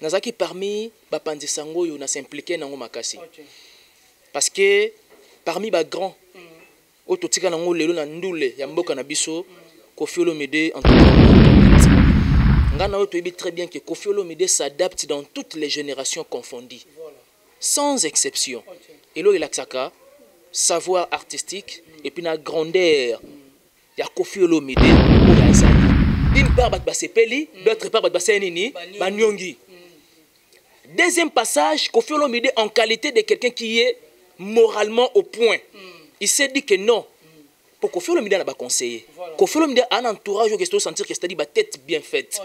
nazaki parmi bapanzisango yo na s'impliquer nango makasi. Parce que parmi ba grands ototika nango lelo na ndule ya mboka na biso Koffi Olomide en tout cas. Ngana otoyebi très bien que Koffi Olomide s'adapte dans toutes les générations confondues. Sans exception. Et là il a ça savoir artistique et puis la grandeur. Il y a Koffi Olomide d'une part bat basepeli, d'autre part bat basenini, banyongi. Deuxième passage, Koffi Olomide en qualité de quelqu'un qui est moralement au point. Il s'est dit que non. Pour Koffi Olomide n'a pas conseillé. Koffi Olomide a un entourage qui se sentir que c'est-à-dire ma tête bien faite.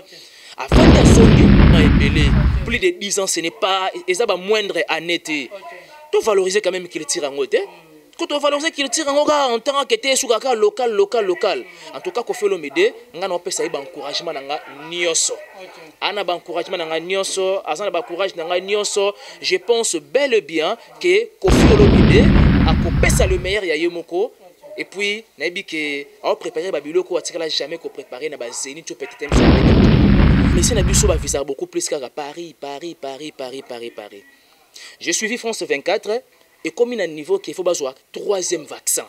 Avant de sonner, plus de 10 ans, ce n'est pas, et ça va moindre année. Tu valoriser quand même qu'il tire en haut. Quand on valorise qu'il tire en haut, en tant que tu es local. En tout cas, Koffi Olomide, on a un encouragement dans nyoso. On a un encouragement dans nyoso, je pense bel et bien que Koffi Olomide a coupé ça le meilleur ya Yomoko. Et puis, on a dit que on préparer Babylone ko atikala jamais ko préparer na bazeni to peut-être mais si on a vu ça visa beaucoup plus qu'à Paris. J'ai suivi France 24 et comme il a un niveau qu'il faut besoin troisième vaccin.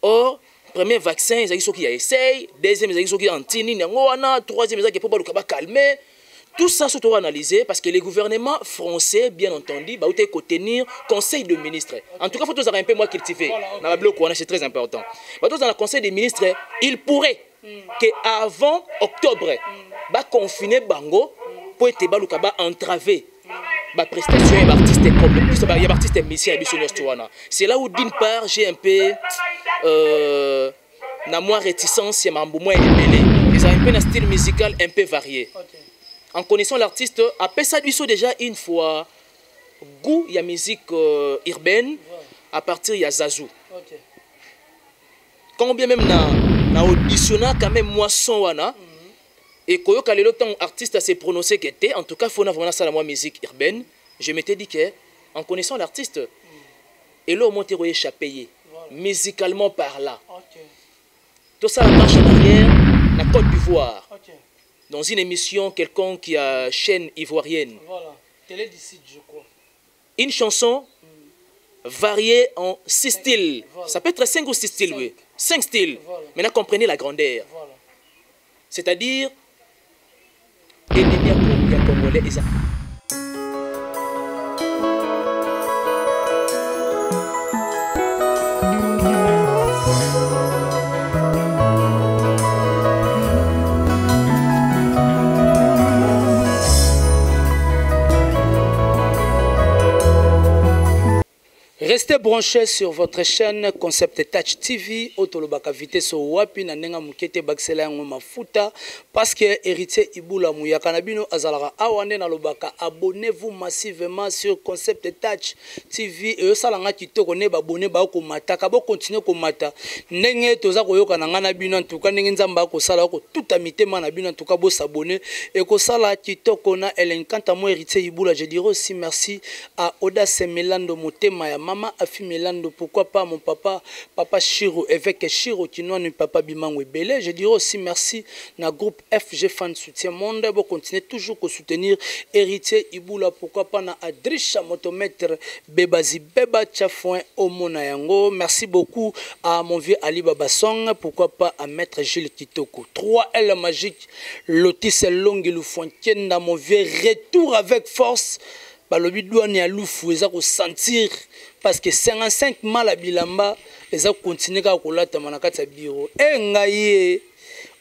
Or, premier vaccin, ils ont ceux qui essayent, deuxième ils ont ceux qui antini, troisième ils ont qui pour pas calmer. Tout ça se doit analyser parce que les gouvernements français, bien entendu, bah, ils vont tenir conseil de ministres. En tout cas, il faut tous un peu moins cultiver. C'est très important. Bah, tous dans le conseil des ministres, il pourrait qu'avant octobre, bah, confiner Bango pour être entraver les prestations et les artistes et musiciens. C'est là où, d'une part, j'ai un peu moins réticence, ils ont un style musical un peu varié. En connaissant l'artiste, après ça, lui, déjà une fois goût, il y a musique urbaine, à partir il y a Zazou. Quand bien même na auditionnant quand même moi son wana et quand le temps artiste s'est prononcé que était, en tout cas, il faut vraiment ça la moi musique urbaine. Je m'étais dit que en connaissant l'artiste, et là au moins t'es échappé musicalement par là. Tout ça marche en arrière, la Côte d'Ivoire. Dans une émission quelconque qui a chaîne ivoirienne. Voilà, télé d'ici, je crois. Une chanson variée en 6 styles. Voilà. Ça peut être 5 ou 6 styles, oui. 5 styles. Voilà. Maintenant, comprenez la grandeur. Voilà. C'est-à-dire, ennemi à Congolais et ça. Restez branchés sur votre chaîne Concept Touch TV. Otolobaka vitesse wapi na nenga mukete baksela yango mafuta parce que héritier Ibula Muyaka Nabino azalara awande na lobaka. Abonnez-vous massivement sur Concept Touch TV et osalanga kitoko ne babone ba ko mata ka bo continuer ko mata ndenge toza koyoka na ngana bino en tout cas ndenge nzamba ko sala ko tout amitema na bino en tout cas bo s'abonner et ko sala kitoko na elenkanta mo héritier Ibula. Je dirais aussi merci à Oda Semelando Motema ya Mama Afi Melando, pourquoi pas mon papa, papa Chiro, évêque Chiro, qui nous papa Bimango Belé. Je dirais aussi merci na groupe FG Fan Soutien Monde, pour continuer toujours à soutenir héritier Ibula, pourquoi pas na Adrisha Motomètre Bebazi Beba Tchafouin Omona Yango. Merci beaucoup à mon vieux Ali Babasong, pourquoi pas à maître Gilles Kitoko. 3L magique, Lotis Longue Fontaine, dans mon vieux retour avec force. Le but doit y aller sentir parce que 55 mal à Bilamba les a continué à collater manakata bureau et ngaye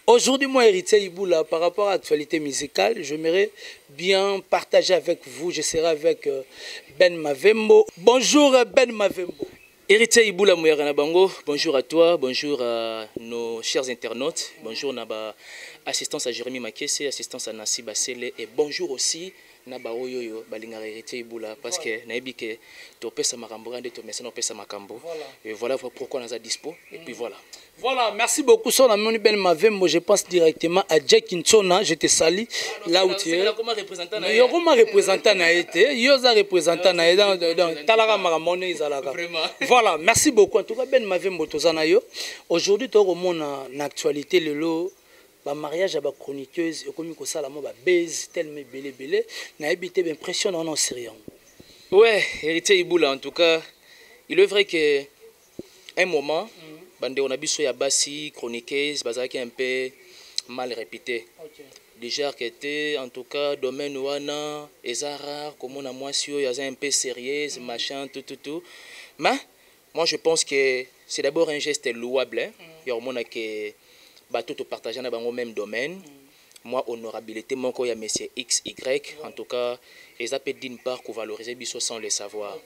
aujourd'hui moi héritier Ibula par rapport à l'actualité musicale j'aimerais bien partager avec vous. Je serai avec Ben Mavembo. Bonjour Ben Mavembo. Héritier Ibula Mouyakana Bango, bonjour à toi, bonjour à nos chers internautes, bonjour Naba assistance à Jérémy Makesse, assistance à Nassi Basele et bonjour aussi Naba Oyoyo Balingara Héritier Ibula parce que naebi que to pesa makambo ngande to mesa no pesa makambo et voilà pourquoi on a dispo et puis voilà. Voilà, merci beaucoup. Son ami Ben Mavembo, je pense directement à Jack Inchona, je te salue là où tu es. Yo comme représentant na été, yo za représentant na dans Talaga Maramone Izalaga. Voilà, merci beaucoup. En tout cas Ben Mavembo tozana yo. Aujourd'hui to remona na actualité lelo ba mariage à ba chroniqueuse et comme ko sala mo ba base tellement belé na habité impression non sérieux. Ouais, héritier Iboula en tout cas, il est vrai que un moment bande on a biso ya basi chroniqueuse bazaki un peu mal répété. Déjà qui était en tout cas domaine wana eza rare comme on a moi sur il y a un peu sérieuse machin tout. Mais moi je pense que c'est d'abord un geste louable hein. Il y a au monde que bateau te partager dans le même domaine. Moi honorabilité mon ko ya monsieur XY en tout cas ils appellent d'une part qu'on valoriser biso sans le savoir.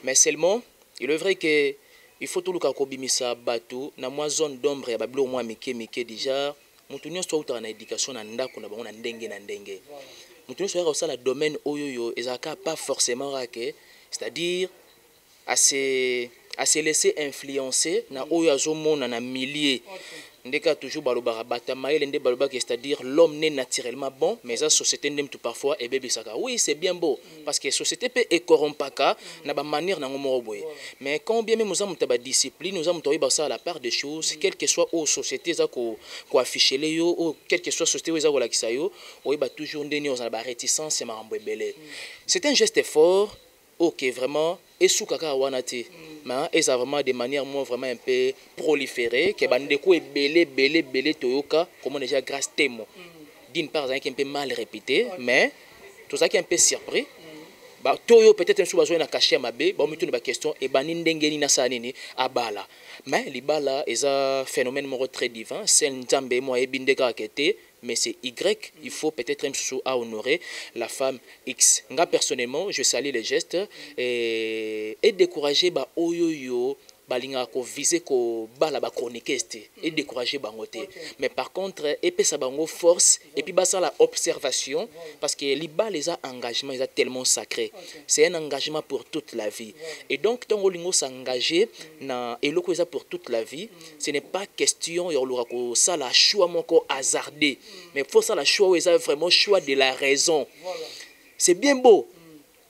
Mais seulement il est vrai que il faut tout le cas kobimisa bateau na moi zone d'ombre ya bablo moi mike déjà mutu nyonso auta na éducation na ndako na bango na ndenge mutu nyonso ya osala domaine oyoyo ezaka pas forcément rake c'est-à-dire à se laisser influencer na oyo azomona na milieu ndeka toujours balobara batamaele nde balobaka c'est-à-dire l'homme n'est naturellement bon mais la société n'aime tout parfois et bébé saka oui c'est bien beau parce que société peut corrompaka na ba manière na ngomo boye mais quand bien même nous avons ta discipline nous avons toyeba ça à la part des choses quelle que soit aux sociétés za ko afficher les yo ou quelle que soit société za wala kisayo oyeba toujours ndeni on a ba réticence et marambo ebele c'est un geste fort ok vraiment et sous kaka wanati mais et ça vraiment de manière moi vraiment un peu proliférée que bandeko est belé toyoka comment déjà grâce témo d'une part un peu mal répété mais tout ça qui est un peu surpris ba toyo peut-être un sous na caché mabe ba mutu na question et ba ndengeni na sanini abala mais libala est un phénomène mo très divin c'est nzambe moi e bindeka kete mais c'est Y, il faut peut-être un sous à honorer la femme X. Nga personnellement, je salue les gestes et décourager ba oyoyo balinga ko viser ko bala ba chroniquer et décourager bangote. Mais par contre, épée sa bango force et puis basa la observation parce que liba les engagements ils sont tellement sacrés. C'est un engagement pour toute la vie. Et donc tant olingo s'engager na eloko eza pour toute la vie, ce n'est pas question ya olura ko ça la choix moko hasardé. Mais faut ça la choix eza vraiment choix de la raison. C'est bien beau.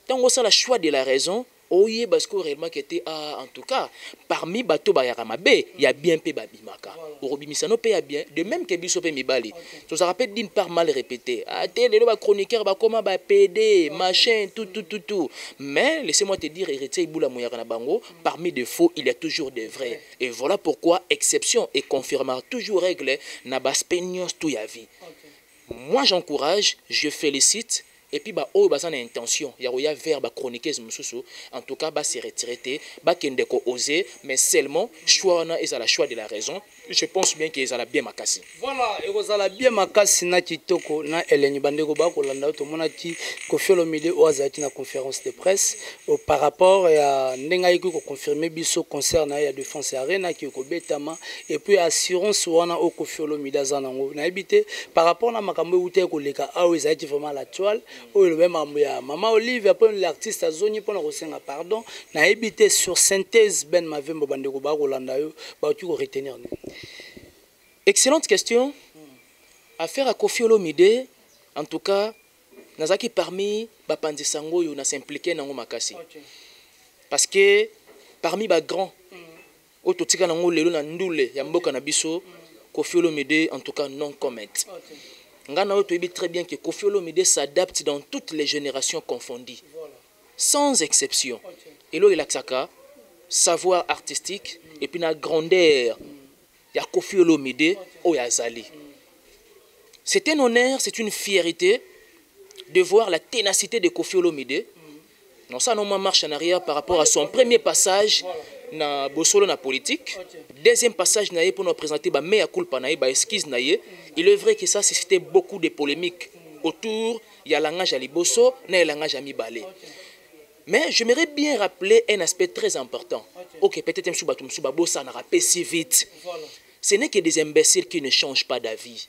Tant ça la choix de la raison oye parce que réellement qui était en tout cas parmi bateau bayaramabe il y a bien peu babimaka orobimisano pe ya bien de même que biso pe mibali to ça rappelle d'une part mal répété ah télé ba chroniqueur ba comment ba PD machin tout mais laissez-moi te dire héritier Iboula moyaka na bango parmi de faux il y a toujours des vrais et voilà pourquoi exception et confirmera toujours règle na baspenios tout ya vie moi j'encourage je félicite. Et puis, oh, bah, ça a une intention. Il y a vers bah, chroniqueuse, en tout cas, bah, c'est retraité, bah, qui est osé, mais seulement, choix, ils ont le choix de la raison. Je pense bien qu'ils ont bien makasi. Voilà, et vous avez bien makasi, na kitoko, na Eleni Bandego, bah, kolanda, tout le monde a dit, qu'on fait le milieu, ou azati na conférence de presse, par rapport à Nengaïko, qu'on confirme, biso, concernant la défense arena, qui est au bétama, et puis assurance, ou on a au fait le milieu, na habité, par rapport à Makambo, ou t'es, qu'on les cas, ah, ils ont vraiment la toile. Oh, le même Maman Olive, après l'artiste à Zoni, pour le pardon, n'a habité sur synthèse Ben Mavembo Bandego Rolanda, tu vas retenir. Excellente question. Affaire à Kofi Olomide, en tout cas, Nazaki parmi Bapandi Sango, on a s'impliqué dans Makasi. Parce que parmi les grands, Ototika Nango Lelo Nandoule, Yamboka Nabiso, Kofi Olomide, en tout cas, non commet. Ngana oto ebi très bien que Kofi Olomide s'adapte dans toutes les générations confondues, sans exception. Et là il a ça savoir artistique et puis la grandeur. Il y a Kofi Olomide au Yazali. C'est un honneur, c'est une fierté de voir la ténacité de Kofi Olomide. Non ça non marche en arrière par rapport à son premier passage na bosolo na politique. Deuxième passage naie pour nous présenter ba mea culpa naie ba esquisse naie. Il est vrai que ça suscitait beaucoup de polémiques autour il y a langage à liboso na langage à mibale. Mais j'aimerais bien rappeler un aspect très important. OK, peut-être un soubatum soubabo ça n'a rappelé si vite. Ce n'est que des imbéciles qui ne changent pas d'avis.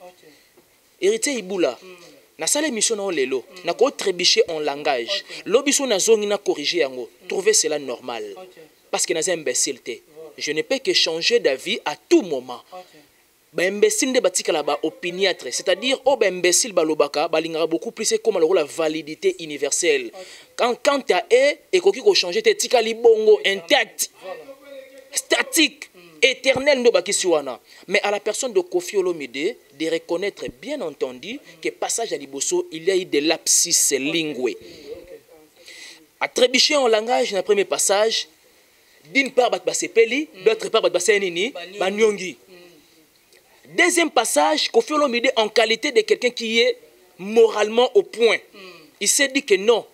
Héritier Iboula na sala émission na lelo na ko trébicher en langage. Lobiso na zongi na corriger yango. Trouver cela normal. Parce que na imbécile té. Je ne peux que changer d'avis à tout moment. Ba imbécile de batika la ba opiniâtre, c'est-à-dire oh ba imbécile balobaka balingara beaucoup plus comme la validité universelle. Quand tu as et koki ko changer te tika li bongo intact. Statique. éternel ndo bakisi wana. Mais à la personne de Koffi Olomide de reconnaître bien entendu que passage à liboso il y a eu des lapsus lingués. À trébucher en langage dans le premier passage, d'une part basepeli, d'autre part basenini, banyongi. Deuxième passage, Koffi Olomide en qualité de quelqu'un qui est moralement au point. Il s'est dit que non.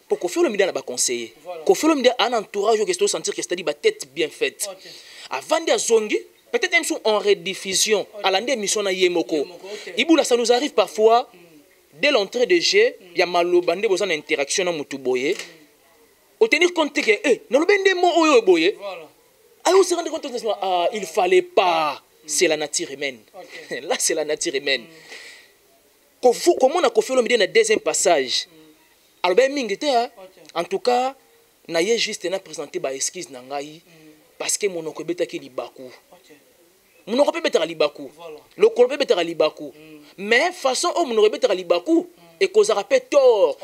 Pour Koffi Olomide n'a pas conseillé. Koffi Olomide a un entourage où il faut sentir que c'est-à-dire ma tête bien faite. Avant de zongi, peut-être même en rediffusion, à l'émission na Yemoko. Iboula, ça nous arrive parfois, dès l'entrée de jeu, il y a malobandé besoin d'interaction dans Moutuboye. Au tenir compte que, n'olobende mo oyo boye. Alors on se rend compte que il fallait pas. C'est la nature humaine. Là, c'est la nature humaine. Comment on a Koffi Olomide dans le deuxième passage? Alors, en tout cas, je vais juste présenter des esquisses parce que mon oncle est libaku. Mon oncle est libaku. Le oncle est libaku. Mais façon mon oncle est libaku et qu'on a rappelé tort,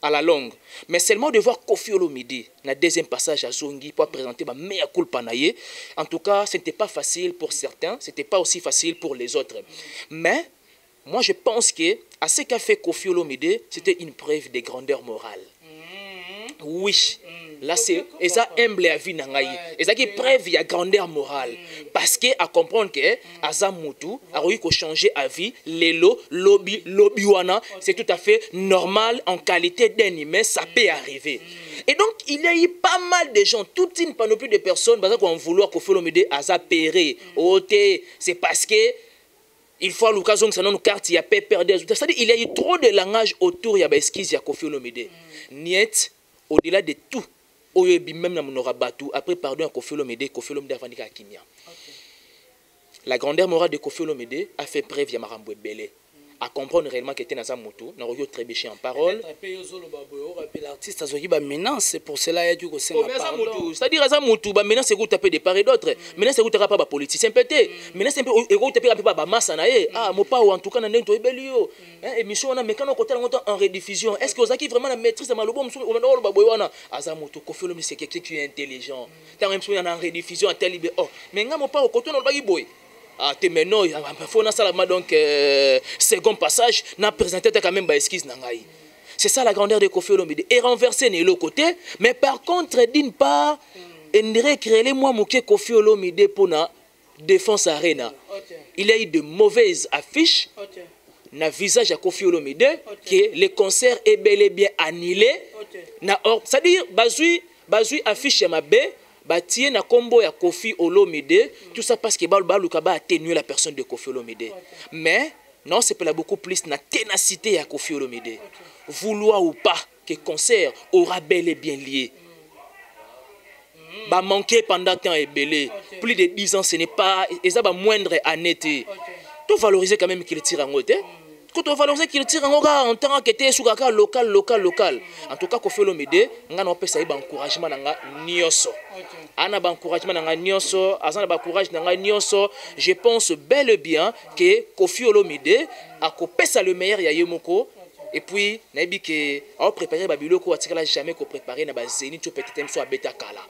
à la longue. Mais seulement de voir Koffi Olomide dans le deuxième passage à Zongi pour présenter ma meilleure culpa naïe. En tout cas, ce n'était pas facile pour certains, ce n'était pas aussi facile pour les autres. Mais moi, je pense que à ce qu'a fait Koffi Olomide, c'était une preuve de grandeur morale. Oui, là c'est ça humble à vie nangaï. Et ça qui preuve il y a grandeur morale parce que à comprendre que Azamutu a eu qu'à changer à vie, lelo lobby wana, c'est tout à fait normal en qualité d'un humain, ça peut arriver. Et donc il y a eu pas mal de gens, toute une panoplie de personnes parce qu'on vouloir Koffi Olomide azapéré. C'est parce que il faut à l'occasion que ça nous carte il y a pas perdu. C'est-à-dire il y a eu trop de langage autour il y a esquisse il y a Koffi Olomide. Niet au-delà de tout, même dans mon rabatou, après pardon à Koffi Olomide a vendu à Kimia. La grandeur morale de Koffi Olomide a fait preuve à Maramboué Belé. À comprendre réellement qu'il était dans un moto, n'a pas trébuché en parole. L'artiste a eu une menace, c'est pour cela qu'il y a eu c'est-à-dire que moto, maintenant c'est que tu as de part et d'autre. Maintenant c'est que tu n'as pas de politicien pété. Maintenant c'est que tu n'as pas de masse. Ah, mon pas, en tout cas, on a un bellio. Émission, on a mais quand on compte en rediffusion, est-ce que vous avez vraiment la maîtrise de Malobom? Koffi Olomide c'est quelqu'un qui est intelligent. Tu as même en rediffusion à tel libé. Oh, mais on pas au côté on va y boy. Ah, t'es maintenant, il faut donc second passage, n'a présenté quand même esquisse nangaï. C'est ça la grandeur de Koffi Olomide. Et renversé n'est l'autre côté, mais par contre, d'une part, il dirait créer moi mouké Koffi Olomide pour la défense arena. Il y a eu de mauvaises affiches. Na visage à Koffi Olomide que le concert est bel et bien annulé. C'est-à-dire, bazui affiche ma baie. Batie na combo ya Koffi Olomide, tout ça parce que Baluka a atténué la personne de Koffi Olomide. Mais non, c'est pas beaucoup plus la ténacité à Koffi Olomide. Vouloir ou pas que concert aura bel et bien lié. Ba manquer pendant temps et belé. Plus de 10 ans, ce n'est pas et ça va moindre année. Tout valoriser quand même qu'il tire en haut. Quand on valoriser qu'il tire en haut en tant que t'es sous local. En tout cas, Koffi Olomide, on a un encouragement nanga nyoso. On a un encouragement nanga nyoso, azana ba courage nanga nyoso. Je pense bel et bien que Koffi Olomide a coupé ça le meilleur ya Yemoko. Et puis, nabi que a préparé babiloko atikala jamais ko préparer na ba zeni tu peut-être même soit beta kala.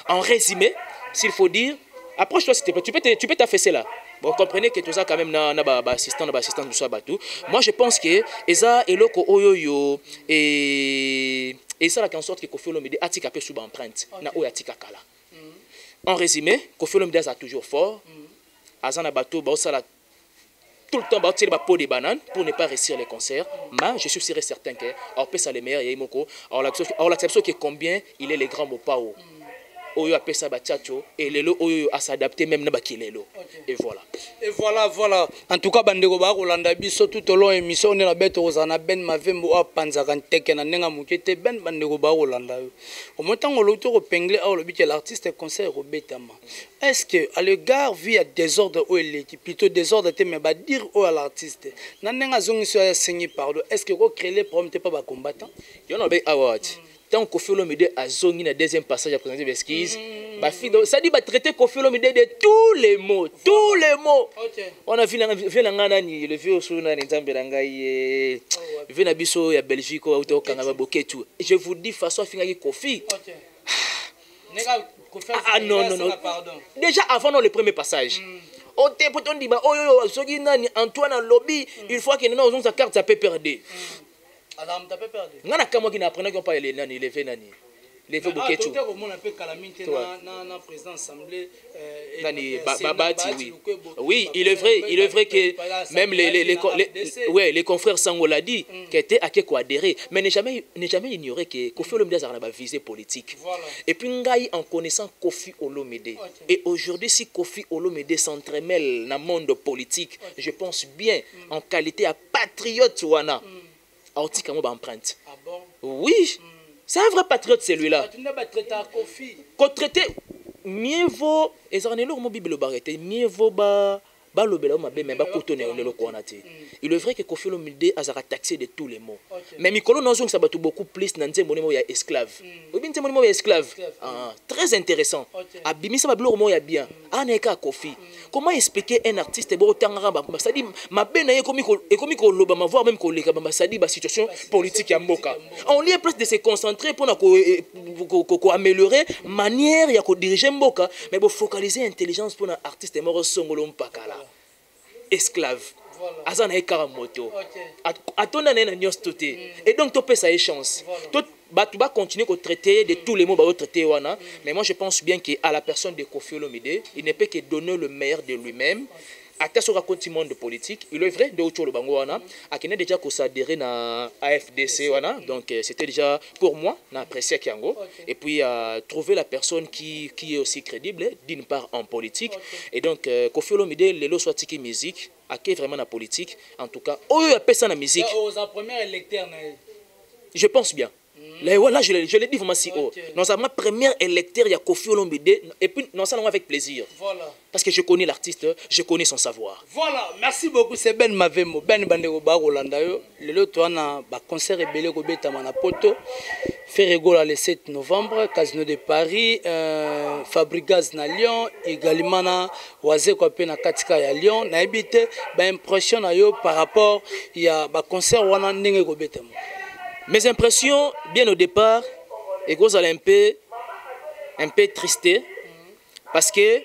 En résumé, s'il faut dire, approche-toi s'il te plaît, tu peux t'affaisser là. Bon, comprenez que tout ça quand même na assistant tout ça batou. Moi je pense que eza eloko oyoyo et ça la en sorte que Koffi Olomide atika pe sous empreinte na oyo atika kala. En résumé, Koffi Olomide a toujours fort. Azana batou ba ça tout le temps ba tirer ba peau de banane pour ne pas réussir les concerts. Mais je suis sûr et certain que on peut ça le meilleur Yemoko. Alors l'acception que combien il est les grands Mopao. Oyo appelle ça bachacho et lelo oyo à s'adapter même na bakilelo. Et voilà. En tout cas bandeko ba kolanda biso tout au long émission on est la bête ozana ben mavembo a panzaka nteke na nenga mukete ben bandeko ba kolanda. Au moins tant on ko pengle a le but que l'artiste concert robetama. Est-ce que à l'égard via désordre ou l'équipe plutôt désordre te mais ba dire au à l'artiste na nenga zongi so ya signé pardon est-ce que ko créer les problèmes te pas ba combattant? Yo no be award. Tant Koffi Olomide a zongi na deuxième passage à présenter l'esquisse, ça dit traiter Koffi Olomide de tous les mots. On a vu le vieux Osuna Nzamberangaï, vu Nabiso ya Belgique ou au Canada Boketu. Je vous dis façon finir Koffi. Ah non, non, non. Déjà avant dans le premier passage. On te peut on dit bah oh soki nani Antoine lobby il faut que nous on sa carte ça peut perdre. Alors on peut perdre. Ngana kama qui n'apprenait qu'on pas les nani les nani. Les feux bouquet tout. On a fait calamité na président assemblée nani babati oui. Oui, il est vrai que même les confrères Sango l'a dit qui était à quoi adhérer mais n'est jamais ignoré que Kofi Olomide a une visée politique. Et puis ngai en connaissant Kofi Olomide et aujourd'hui si Kofi Olomide s'entremêle dans le monde politique, je pense bien en qualité à patriote wana. Aoti kamo ba empreinte. Ah bon? Oui. C'est un vrai patriote celui-là. Qu'on traité, mieux vaut, et ça en est là, Bible barrette, mieux vaut il est vrai que Kofi Olomide a taxé de tous les mots. Mais Mikolo Nozong ça battu beaucoup plus dans le ya esclave. Ou bien le mot esclave. Très intéressant. Abimi ça bablo mo ya bien. Aneka Kofi. Comment expliquer un artiste bo tangara ba ça dit ma bena ekomi ko loba ma voir même ko leka ba ça dit ba situation politique ya mboka. On lieu plus de se concentrer pour ko améliorer manière ya ko diriger mboka mais bo focaliser intelligence pour un artiste mort songolo mpakala. Esclave. Azan a écart moto. Attends na nyos toté. Et donc tu peux ça une chance. Tu vas continuer à traiter de tous les mots bah traiter wana. Mais moi je pense bien qu'à la personne de Kofi Olomide, il ne peut que donner le meilleur de lui-même. À ta sur un monde politique, il est vrai de autour le bango wana. A qui n'a déjà qu'on s'adhérer na AFDC wana. Donc c'était déjà pour moi na apprécié Kiango. Et puis trouver la personne qui est aussi crédible d'une part en politique. Et donc Kofi Olomide le soit tiki musique. À qui vraiment la politique, en tout cas, oh, il appelle ça la musique. Je pense bien. Là, je l'ai dit vraiment si haut. Dans ma première électeur, il y a Kofi Olomide. Et puis, non, ça, avec plaisir. Voilà. Parce que je connais l'artiste, je connais son savoir. Voilà, merci beaucoup. C'est Ben Mavemo, Ben Bandego Rolanda. Le lot, on a un concert ébélé au Bétamana Poto. Ferrego le 7 novembre, Casino de Paris, Fabrigaz na Lyon, également na Oise Kopé na Katika ya Lyon. Na habité, ba impression na yo par rapport il y a ba concert wana ndenge go betamo. Mes impressions bien au départ et gros un peu tristé parce que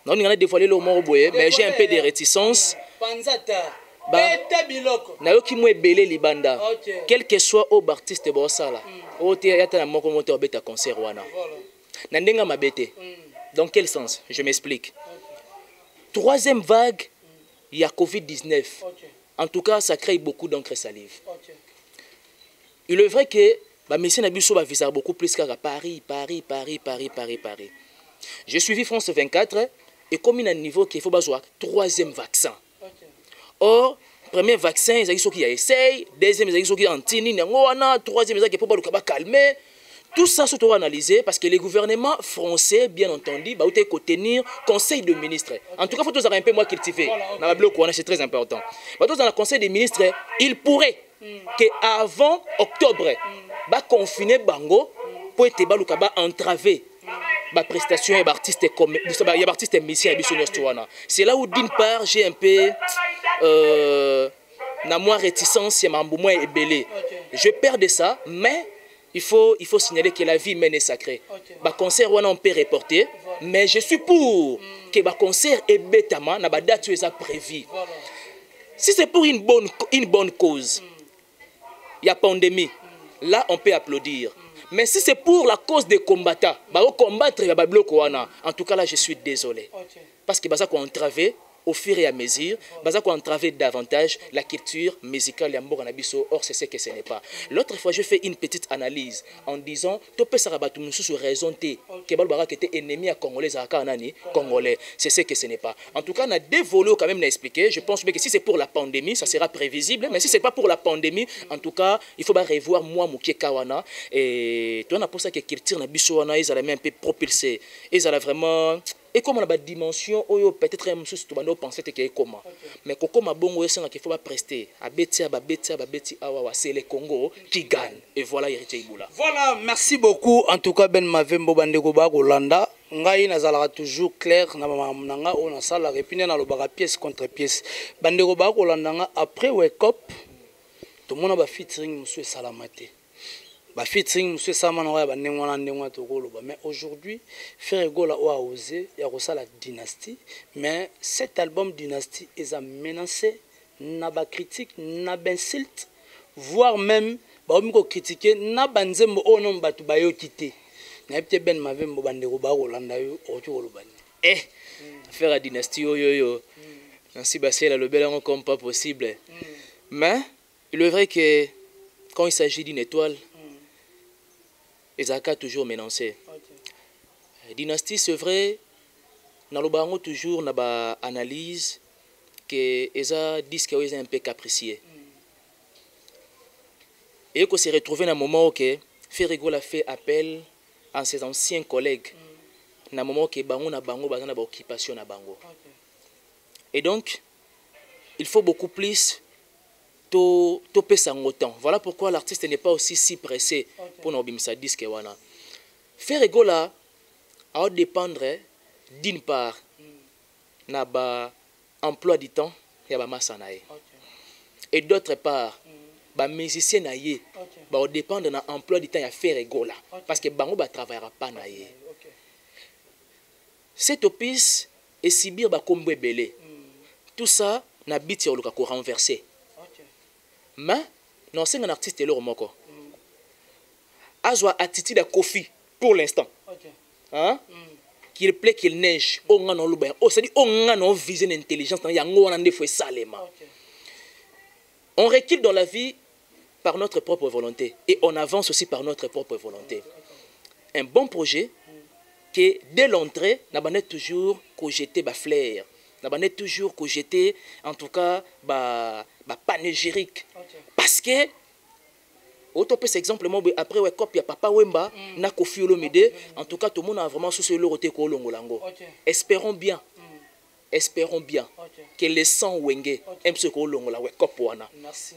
non on a dévoilé le mot boye mais j'ai un peu de réticence. Nayoki mwe belé libanda quel que soit au artiste bosala o te yata na moko moto beta concert wana na ndenga mabete dans quel sens je m'explique. Troisième vague il y a Covid-19 en tout cas ça crée beaucoup d'encre salive. Il est vrai que ba monsieur na biso ba visa beaucoup plus qu'à Paris. J'ai suivi France 24 et comme il a un niveau qu'il faut besoin troisième vaccin. Or, premier vaccin, ils ont ceux qui essayent, deuxième, ils ont ceux qui ont tini, troisième, ils ont ceux qui calmer. Tout ça, c'est analysé parce que les gouvernements français, bien entendu, bah, ils tenir conseil de ministres. En tout cas, il faut tous un peu moins cultiver. C'est très important. Bah, tous dans le conseil des ministres, il pourrait qu'avant octobre, bah, confiner Bango pour être entraver. Prestation et artistes comme il y a artistes musiciens c'est là où d'une part j'ai un peu na moi réticence et mambo est belé. Je perds de ça mais il faut signaler que la vie humaine est sacrée. Concert on peut reporter mais je suis pour que concert est bêtement na date ça prévu. Si c'est pour une bonne cause. Il y a pandémie. Là on peut applaudir. Mais si c'est pour la cause des combattants, combattre en tout cas là je suis désolé. Parce que ça qu'on entravé au fur et à mesure, ça qu'on entravé davantage la culture musicale de Nabiso. Or c'est ce que ce n'est pas. L'autre fois je fais une petite analyse en disant topé sarabatu nous sur raison que Balbara qui était ennemi à Congolais à Congolais. C'est ce que ce n'est pas. En tout cas on a des volets quand même à expliquer. Je pense que si c'est pour la pandémie ça sera prévisible. Mais si c'est pas pour la pandémie, en tout cas il faut revoir moi Mouké Kawana et toi on a pour ça que culture Nabiso wana ils allaient un peu propulser. Ils allaient vraiment et comme on a une dimension, peut-être un peu tout le monde pense que c'est comment. Mais comme bon, il faut prester. C'est le Congo qui gagne. Et voilà, Héritier Iboula. Voilà, merci beaucoup. En tout cas, Ben Mavembo Bandego Rolanda. Ngai nazalaka toujours clair na nanga on a ça la répine na lobaka pièce contre pièce. Bandego Rolanda après wake up tout le monde va featuring monsieur Salamate. ba featuring monsieur Samana wa ba ndengwana ndengwa tokoloba. Mais aujourd'hui Ferregola a osé ya la dynastie, mais cet album dynastie est menacé na ba critique na ba insulte, voire même ba omiko critiquer na banzembo onom batu bayo kité. Na peut ben mavembo bandeko ba Rolanda yo okoloba. Faire la dynastie yo ainsi basé le bel comme pas possible. Mais il est vrai que quand il s'agit d'une étoile, Ezaka toujours menacé. Dynastie, c'est vrai, dans le baron toujours na ba analyse que Eza disque est un peu capricieux. Et qu'on s'est retrouvé dans un moment où Ferregola fait appel à ses anciens collègues. Dans un moment où bango na bango bazana ba occupation na bango. Et donc il faut beaucoup plus topé sang autant. Voilà pourquoi l'artiste n'est pas aussi si pressé pour nous bimisa disque wana. Ferregola a dépendre d'une part na ba emploi du temps ya ba masanae. Et d'autre part ba musicien na ye ba dépendre na emploi du temps ya Ferregola parce que bango ba travaillera pas na ye. Cette opus et sibir ba kombo belé. Tout ça na bit yo luka ko renverser. Mais non, c'est un artiste et le remoko. Azwa attitude à Kofi pour l'instant. Hein? Qu'il plaît qu'il neige. On a non oh c'est dit on a non vision intelligence. Il y a on a des fois salema. On recule dans la vie par notre propre volonté et on avance aussi par notre propre volonté. Un bon projet qui dès l'entrée n'a pas toujours cogité ba flair. N'a pas toujours cogité en tout cas ba panégyrique. Parce que autant peut exemple après ouais copie papa Wemba na Kofi Olomide en tout cas tout le monde a vraiment sous le roté ko longolango. Espérons bien que les 100 wenge aiment ce ko longola ouais kopwana. Merci.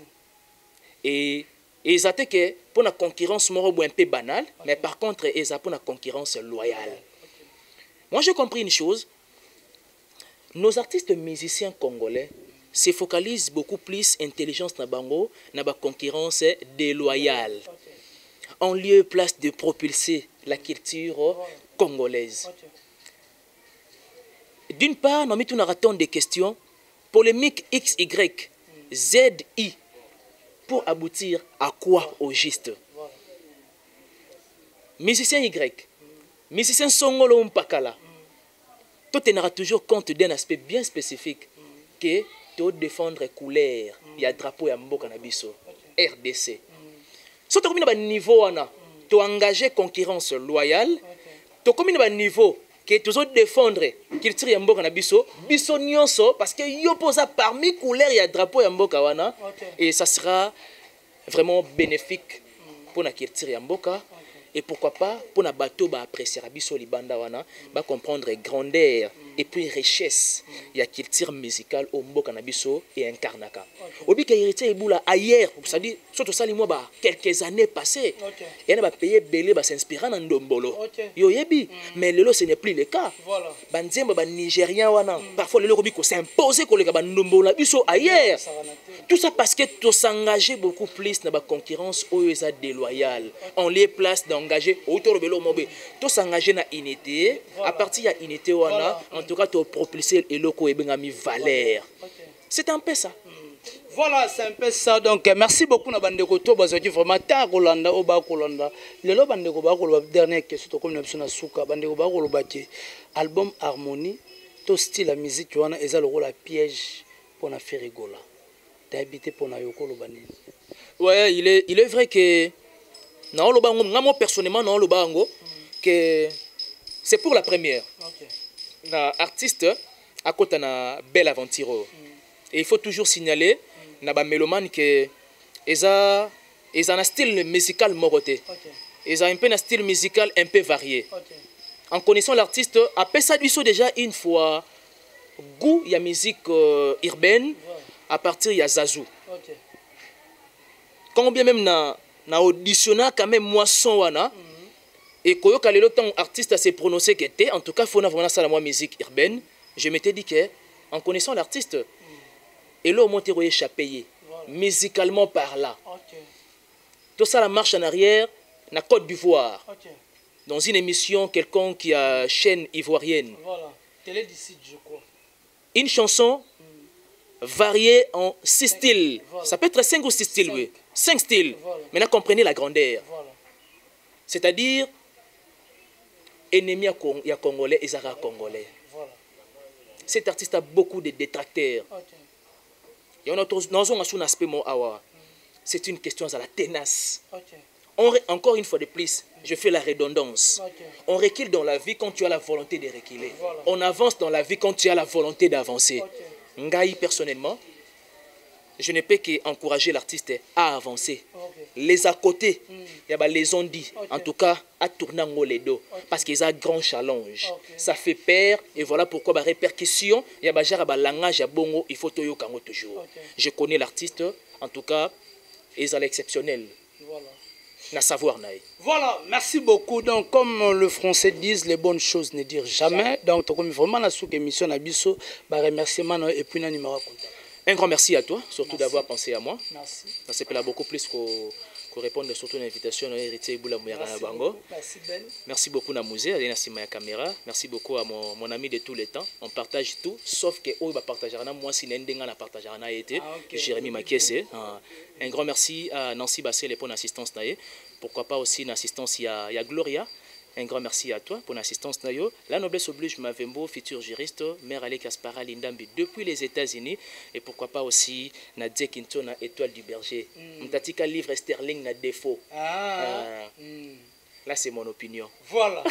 Et ils attendent que pour la concurrence moro un peu banale mais par contre ils attendent pour la concurrence loyale. Moi j'ai compris une chose. Nos artistes musiciens congolais se focalisent beaucoup plus intelligence na bango na ba concurrence déloyale en lieu place de propulser la culture congolaise. D'une part, nous mettons un des questions polémique XY ZI pour aboutir à quoi au juste. Musicien Y, musicien Songolo Mpakala. Tout tenera toujours compte d'un aspect bien spécifique que de défendre les couleurs. Il y a drapeau et mboka na biso RDC. Si tu as un niveau tu engager concurrence loyale, tu as un niveau que tu défendre culture ya mboka na biso nyonso parce que yo posa parmi couleurs il y a drapeau ya mboka wana et ça sera vraiment bénéfique pour la culture ya mboka. Et pourquoi pas, pour na bateau ba apprécier biso libanda wana, ba comprendre grandeur et puis richesse, il y a culture musicale au mboka na biso et incarnaka. Obi ka héritier ebula ailleurs, ça dit surtout ça moi ba quelques années passées. Et on va payer belé ba s'inspirer na ndombolo. Yo yebi, mais lelo ce n'est plus le cas. Voilà. Banzemba ba nigérien wana, parfois lelo obi ko s'imposer ko le ka ba ndombolo biso ailleurs. Tout ça parce que tu s'engager beaucoup plus dans la concurrence où ils sont déloyale. On les place d'engager autour de l'homme. Tout s'engager dans l'unité. À partir de l'unité, en tout cas, tu propulser et locaux et bien mis valeur. C'est un peu ça. Voilà, c'est un peu ça. Donc, merci beaucoup na bandeko to bazaki vraiment ta Rolanda o ba Rolanda. Lelo bandeko ba Rolanda dernière question comme na na suka bandeko ba Rolanda ki album Harmonie to style la musique wana eza le rôle à piège pour na Ferregola. T'as habité pour na yoko lobani. Ouais, il est vrai que non le bango moi personnellement non le bango que c'est pour la première. OK. Na artiste à côté na belle aventure. Et il faut toujours signaler na ba mélomane que eza un style musical moroté. OK. Ils ont un peu un style musical un peu varié. OK. En connaissant l'artiste, après ça lui déjà une fois goût il y a musique urbaine à partir il y a Zazu. OK. Quand bien même na auditionner quand même moi son wana et koyo kalelo tant artiste s'est prononcé que était en tout cas faut vraiment ça la moi musique urbaine, je m'étais dit que en connaissant l'artiste et là au monter échappé musicalement par là. OK. Tout ça la marche en arrière na Côte d'Ivoire. Ok. Dans une émission quelconque qui a chaîne ivoirienne. Voilà. Télé d'ici, je crois. Une chanson variée en 6 styles. Voilà. Ça peut être 5 ou 6 styles, oui. 5 styles. Voilà. Maintenant, comprenez la grandeur. Voilà. C'est-à-dire, ennemi à Congolais et Zara Congolais. Voilà. Cet artiste a beaucoup de détracteurs. Ok. Et on a un aspect, c'est une question à la tenace. Ok. Encore une fois de plus, je fais la redondance. Ok. On recule dans la vie quand tu as la volonté de reculer. Voilà. On avance dans la vie quand tu as la volonté d'avancer. Ok. Ngaï, personnellement, je ne peux qu'encourager l'artiste à avancer. Ok. Les à côté, les ont dit, Ok. en tout cas, à tourner en les dos. Parce qu'ils ont un grand challenge. Ok. Ça fait peur, et voilà pourquoi la répercussion, il y a un langage, il faut toujours. Ok. Je connais l'artiste, en tout cas, ils sont exceptionnels. Voilà. Na savoir naï. Voilà, merci beaucoup. Donc, comme le français dit, les bonnes choses ne dirent jamais. Donc, comme vraiment la sous-émission Nabiso, remerciement et puis un numéro à contact. Un grand merci à toi, surtout d'avoir pensé à moi. Merci. Ça s'appelle beaucoup plus qu'on répondre surtout à l'invitation à Héritier Iboula Mouyaka Bango. Merci Ben. Merci beaucoup à Mouzé, à la caméra. Merci beaucoup à mon ami de tous les temps. On partage tout, sauf que on va partager. Moi, si Nendenga partage, Jérémy Makiese. Un grand merci à Nancy Bassel pour l'assistance. Pourquoi pas aussi une assistance, il y a Gloria. Un grand merci à toi pour l'assistance. La noblesse oblige Mavembo, futur juriste, mère Ale Kaspara Lindambi depuis les États-Unis. Et pourquoi pas aussi Nadia Quintona, Étoile du Berger. M'tatika livre Sterling na défaut. Là, c'est mon opinion. Voilà.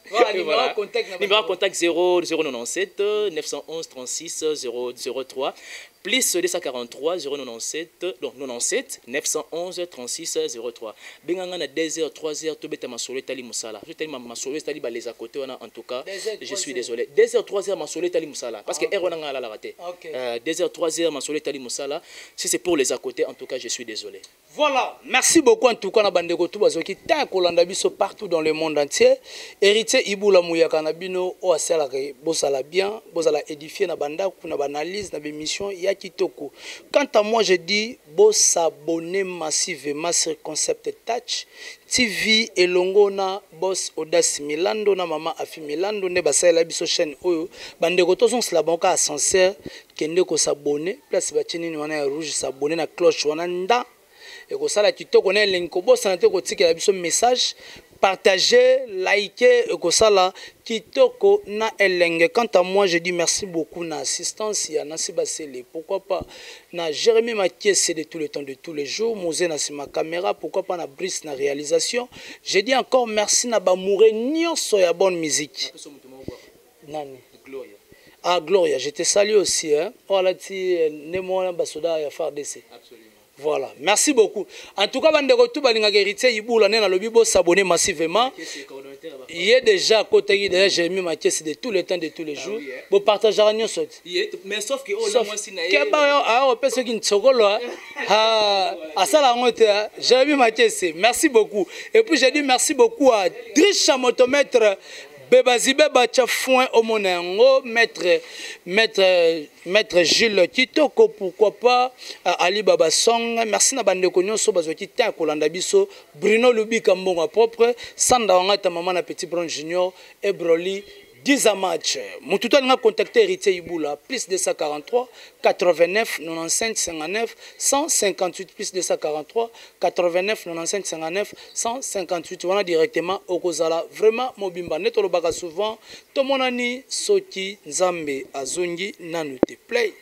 Voilà, numéro de contact. Numéro de contact 097 911 36 003. Plus 243 097 donc 97 911 36 03. Benganga na 2h 3h to beta masolo tali musala. Je tali masolo tali ba les à côté en tout cas. Je suis désolé. 2h 3h masolo tali musala parce que erreur nga la raté. 2h 3h masolo tali musala. Si c'est pour les à côté en tout cas je suis désolé. Voilà, merci beaucoup en tout cas na bandeko tout bazoki ta kolanda biso partout dans le monde entier. Héritier Iboula Mouyaka na bino o asala ke bosala bien, bosala édifier na banda na analyse na émission ya kitoko. Quant à moi je dis bo s'abonner massivement sur Concept Touch TV elongo na boss Audace Milando na mama Afi Milando ne basala biso chaîne oyo bandeko tozon cela banka ascenseur kende ko s'abonner place batini wana ya rouge s'abonner na cloche wana nda et ko sala kitoko na lenko bo santé ko tikela biso message partager, liker et ko sala kitoko na elenge. Quant à moi je dis merci beaucoup na assistance ya Nancy Basele, pourquoi pas na Jérémy Makiese de tous les temps de tous les jours, Mosé na ma caméra, pourquoi pas na Brice na réalisation. Je dis encore merci na bamouré nyonso ya bonne musique. Nani Gloria. Ah Gloria, je te salue aussi hein. Voilà ti nemo na basoda ya FARDC. Absolument. Voilà, merci beaucoup. En tout cas, bande retour balinga héritier Iboula na lobi bo s'abonner massivement. Il est déjà côté déjà j'ai mis ma caisse de tous les temps de tous les jours. Bo partager rien saute. Mais sauf que on a moi si na ke ba ah on peut ce qui ntsokolo ah asala ngote j'ai mis ma caisse. Merci beaucoup. Et puis j'ai dit merci beaucoup à Dricha Motomètre Bebazibe Bachafouin Omonengo, maître Gilles Kitoko, pourquoi pas Ali Baba Song, merci na bande konyo so bazoti ta kolanda biso Bruno Lubika Mbonga propre, Sanda Wangata Maman na Petit Bron Junior et Broly 10 à match. Moututo a contacté Héritier Iboula, plus 243 89 95 59 158, plus 243 89 95 59 158. Voilà directement au Kozala. Vraiment, Mobimba, netolo baka souvent. Tomonani, Soki, Nzambe, Azungi, Nanu te play.